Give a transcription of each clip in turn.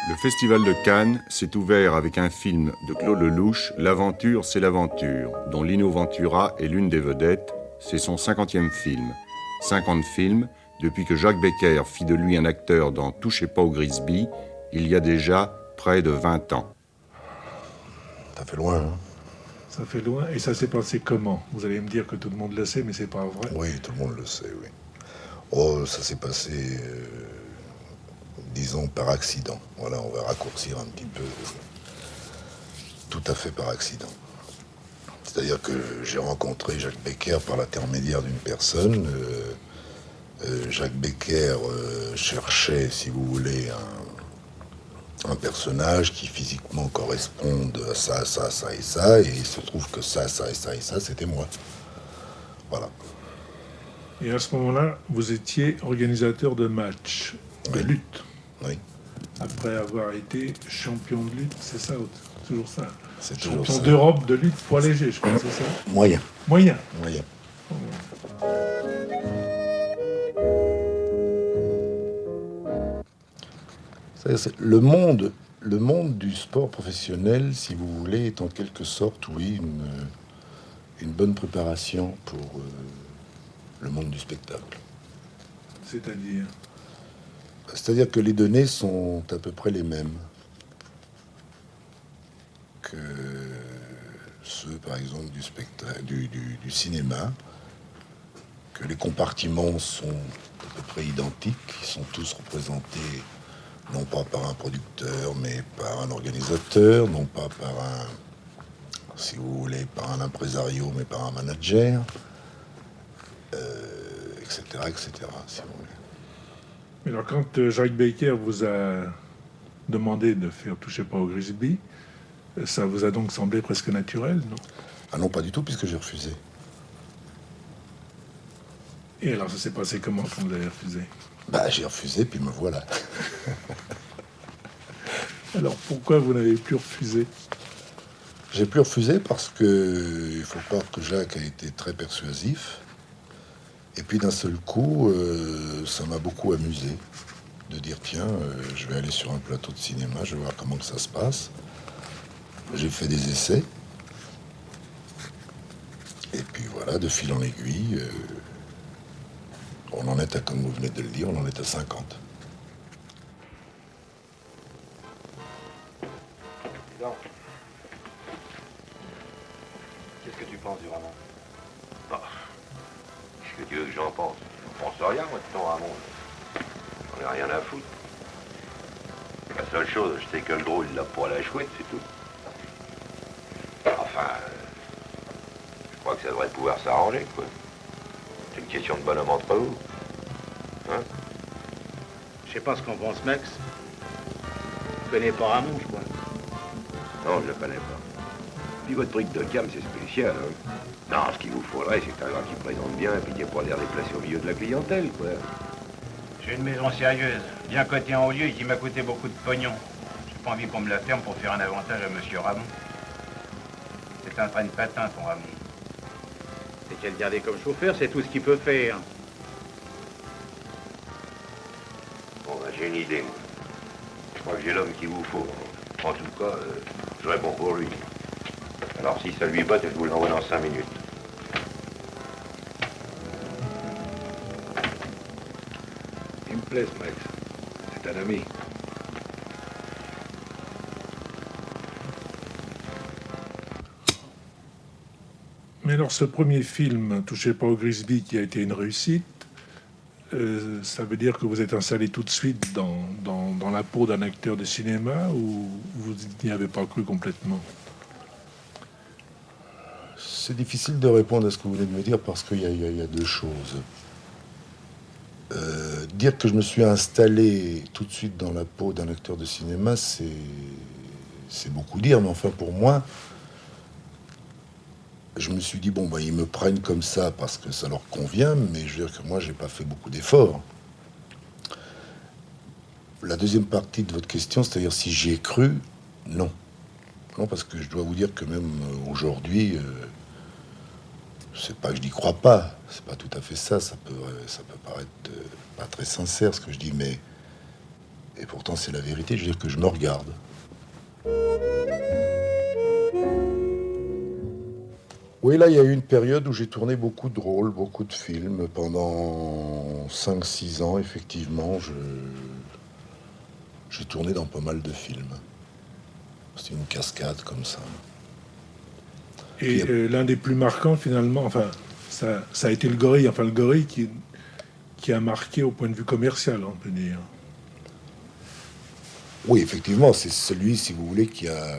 Le Festival de Cannes s'est ouvert avec un film de Claude Lelouch, L'aventure, c'est l'aventure, dont Lino Ventura est l'une des vedettes. C'est son 50e film. 50 films, depuis que Jacques Becker fit de lui un acteur dans Touchez pas au Grisby, il y a déjà près de 20 ans. Ça fait loin, hein? Ça fait loin. Et ça s'est passé comment? Vous allez me dire que tout le monde le sait, mais c'est pas vrai. Oui, tout le monde le sait, oui. Oh, ça s'est passé, disons, par accident. Voilà, on va raccourcir un petit peu. Tout à fait par accident. C'est-à-dire que j'ai rencontré Jacques Becker par l'intermédiaire d'une personne. Jacques Becker cherchait, si vous voulez, un personnage qui physiquement corresponde à ça, ça, ça et ça, et il se trouve que ça, ça et ça et ça, c'était moi. Voilà. Et à ce moment-là, vous étiez organisateur de matchs de Oui. lutte. Oui, Après avoir été champion de lutte, c'est ça, toujours ça. c'est toujours Champion ça. d'Europe de lutte poids léger, je crois, c'est ça. Moyen, Moyen. moyen. C'est le monde du sport professionnel, si vous voulez, est en quelque sorte, oui, une bonne préparation pour le monde du spectacle. C'est-à-dire. C'est-à-dire que les données sont à peu près les mêmes que ceux, par exemple, du spectacle, du cinéma, que les compartiments sont à peu près identiques, ils sont tous représentés non pas par un producteur, mais par un organisateur, non pas par un, si vous voulez, par un impresario, mais par un manager, etc., etc., si vous voulez. Mais alors, quand Jacques Baker vous a demandé de faire Touchez pas au Grisby, ça vous a donc semblé presque naturel, non? Ah non, pas du tout, puisque j'ai refusé. Et alors, ça s'est passé comment quand vous avez refusé? Bah, j'ai refusé, puis me voilà. Alors, pourquoi vous n'avez plus refusé? J'ai plus refusé parce que il faut croire que Jacques a été très persuasif. Et puis d'un seul coup, ça m'a beaucoup amusé de dire tiens, je vais aller sur un plateau de cinéma, je vais voir comment que ça se passe. J'ai fait des essais. Et puis voilà, de fil en aiguille, on en est à, comme vous venez de le dire, on en est à 50. Non. Qu'est-ce que tu penses du roman? Qu'est-ce que tu veux que j'en pense? Je pense rien, moi, de ton Ramon. J'en ai rien à foutre. La seule chose, je sais que le gros, il l'a pour la chouette, c'est tout. Enfin, je crois que ça devrait pouvoir s'arranger, quoi. C'est une question de bonhomme entre vous. Hein? Je sais pas ce qu'en pense Max. Tu connais pas Ramon, je crois. Non, je le connais pas. Puis votre brique de cam, c'est spécial, hein. Non, ce qu'il vous faudrait, c'est un gars qui présente bien et puis qui n'a pas l'air déplacé au milieu de la clientèle, quoi. J'ai une maison sérieuse, bien cotée en haut lieu et qui m'a coûté beaucoup de pognon. J'ai pas envie qu'on me la ferme pour faire un avantage à monsieur Ramon. C'est un train de patin, ton Ramon. C'est qu'à le garder comme chauffeur, c'est tout ce qu'il peut faire. Bon, ben, j'ai une idée, moi. Je crois que j'ai l'homme qu'il vous faut. En tout cas, je réponds pour lui. Alors, si ça lui botte, je vous l'envoie dans 5 minutes. Il me plaît, ce Max. C'est un ami. Mais alors, ce premier film, Touchez pas au Grisby, qui a été une réussite, ça veut dire que vous êtes installé tout de suite dans la peau d'un acteur de cinéma ou vous n'y avez pas cru complètement? C'est difficile de répondre à ce que vous venez de me dire parce qu'il y a deux choses. Dire que je me suis installé tout de suite dans la peau d'un acteur de cinéma, c'est beaucoup dire, mais enfin pour moi, je me suis dit, bon, bah, ils me prennent comme ça parce que ça leur convient, mais je veux dire que moi, j'ai pas fait beaucoup d'efforts. La deuxième partie de votre question, c'est-à-dire si j'y ai cru, non. Non, parce que je dois vous dire que même aujourd'hui, c'est pas que je n'y crois pas, c'est pas tout à fait ça, ça peut paraître pas très sincère ce que je dis, mais Et pourtant, c'est la vérité, je veux dire que je me regarde. Oui, là, il y a eu une période où j'ai tourné beaucoup de rôles, beaucoup de films. Pendant 5-6 ans, effectivement, j'ai tourné dans pas mal de films. C'était une cascade comme ça. Et l'un des plus marquants, finalement, enfin, ça a été le gorille, enfin le gorille qui a marqué au point de vue commercial, on peut dire. Oui, effectivement, c'est celui, si vous voulez, qui a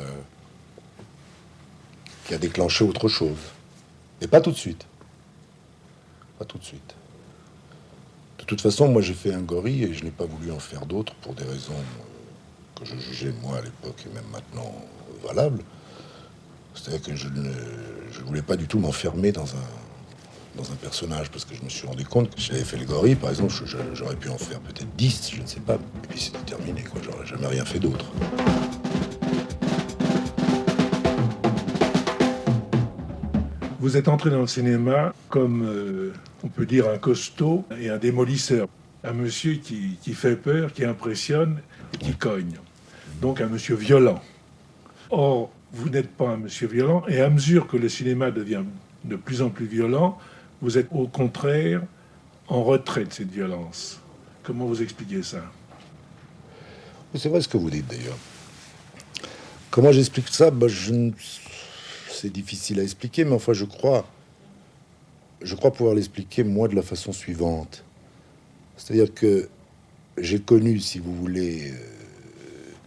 déclenché autre chose. Mais pas tout de suite. Pas tout de suite. De toute façon, moi, j'ai fait un gorille et je n'ai pas voulu en faire d'autres pour des raisons que je jugeais, moi, à l'époque, et même maintenant, valables. C'est-à-dire que je ne voulais pas du tout m'enfermer dans un personnage, parce que je me suis rendu compte que si j'avais fait le gorille, par exemple, j'aurais pu en faire peut-être 10, je ne sais pas, et puis c'était terminé, quoi. J'aurais jamais rien fait d'autre. Vous êtes entré dans le cinéma comme, on peut dire, un costaud et un démolisseur. Un monsieur qui fait peur, qui impressionne et qui cogne. Donc un monsieur violent. Or, vous n'êtes pas un monsieur violent, et à mesure que le cinéma devient de plus en plus violent, vous êtes au contraire en retrait de cette violence. Comment vous expliquez ça? C'est vrai ce que vous dites d'ailleurs. Comment j'explique ça? C'est difficile à expliquer, mais enfin je crois pouvoir l'expliquer moi de la façon suivante. C'est-à-dire que j'ai connu, si vous voulez,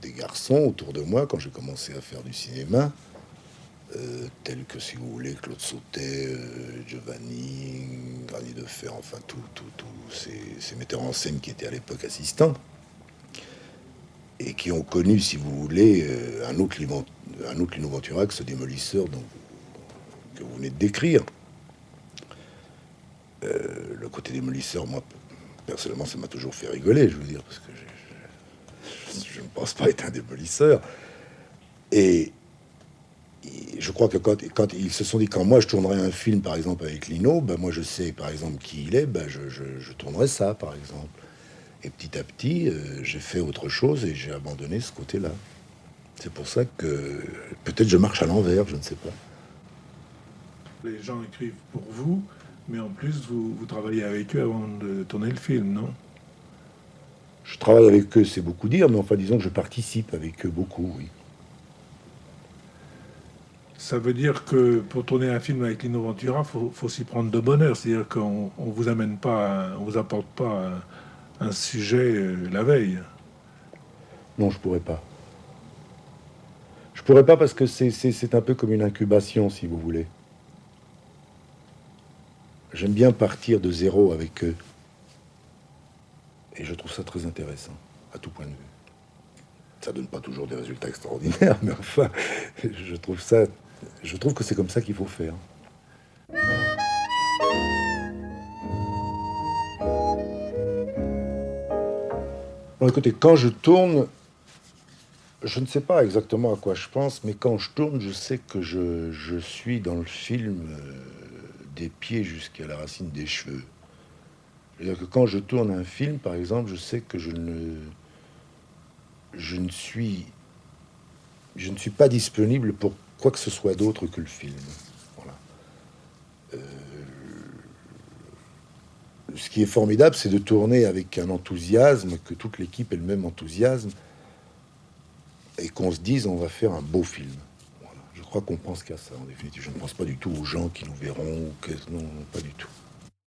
des garçons autour de moi quand j'ai commencé à faire du cinéma, tels que, si vous voulez, Claude Sautet, Giovanni, Grani de Fer, enfin tous ces metteurs en scène qui étaient à l'époque assistants et qui ont connu, si vous voulez, un autre Lino Ventura que ce démolisseur que vous venez de décrire. Le côté démolisseur, moi, personnellement, ça m'a toujours fait rigoler, je veux dire, parce que je ne pense pas être un démolisseur. Et je crois que quand ils se sont dit, quand moi je tournerai un film, par exemple, avec Lino, ben moi je sais, par exemple, qui il est, ben je tournerai ça, par exemple. Et petit à petit, j'ai fait autre chose et j'ai abandonné ce côté-là. C'est pour ça que peut-être je marche à l'envers, je ne sais pas. Les gens écrivent pour vous, mais en plus, vous travaillez avec eux avant de tourner le film, non? Je travaille avec eux, c'est beaucoup dire, mais enfin, disons que je participe avec eux beaucoup, oui. Ça veut dire que pour tourner un film avec Lino Ventura, faut s'y prendre de bonne heure. C'est-à-dire qu'on vous amène pas, on vous apporte pas un sujet la veille. Non, je pourrais pas. Je pourrais pas parce que c'est un peu comme une incubation, si vous voulez. J'aime bien partir de zéro avec eux. Et je trouve ça très intéressant, à tout point de vue. Ça donne pas toujours des résultats extraordinaires, mais enfin, je trouve que c'est comme ça qu'il faut faire. Bon, écoutez, quand je tourne, je ne sais pas exactement à quoi je pense, mais quand je tourne, je sais que je suis dans le film des pieds jusqu'à la racine des cheveux. C'est-à-dire que quand je tourne un film, par exemple, je sais que je ne suis pas disponible pour quoi que ce soit d'autre que le film. Voilà. Ce qui est formidable, c'est de tourner avec un enthousiasme, que toute l'équipe ait le même enthousiasme, et qu'on se dise on va faire un beau film. Voilà. Je crois qu'on pense qu'à ça, en définitive. Je ne pense pas du tout aux gens qui nous verront, non, pas du tout.